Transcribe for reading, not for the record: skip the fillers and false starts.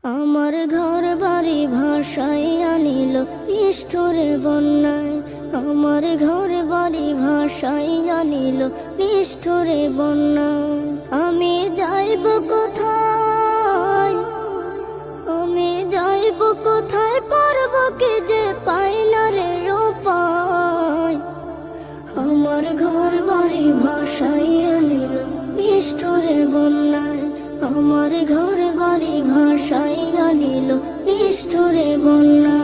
আমার ঘর বাড়ি ভাসাই আনিল নিষ্ঠুরে বন্যায়। আমার ঘর বাড়ি ভাসাই আনিল নিষ্ঠুরে বন্যায়। আমি যাইব কোথায়, আমি যাইব কোথায়, করব কি যে পাই না রে উপায়। আমার ঘর বাড়ি ভাসাই আনিল নিষ্ঠুরে বন্যায়। আমার ঘর বাড়ি ভাসাই আনিল নিষ্ঠুরে বন্যায়।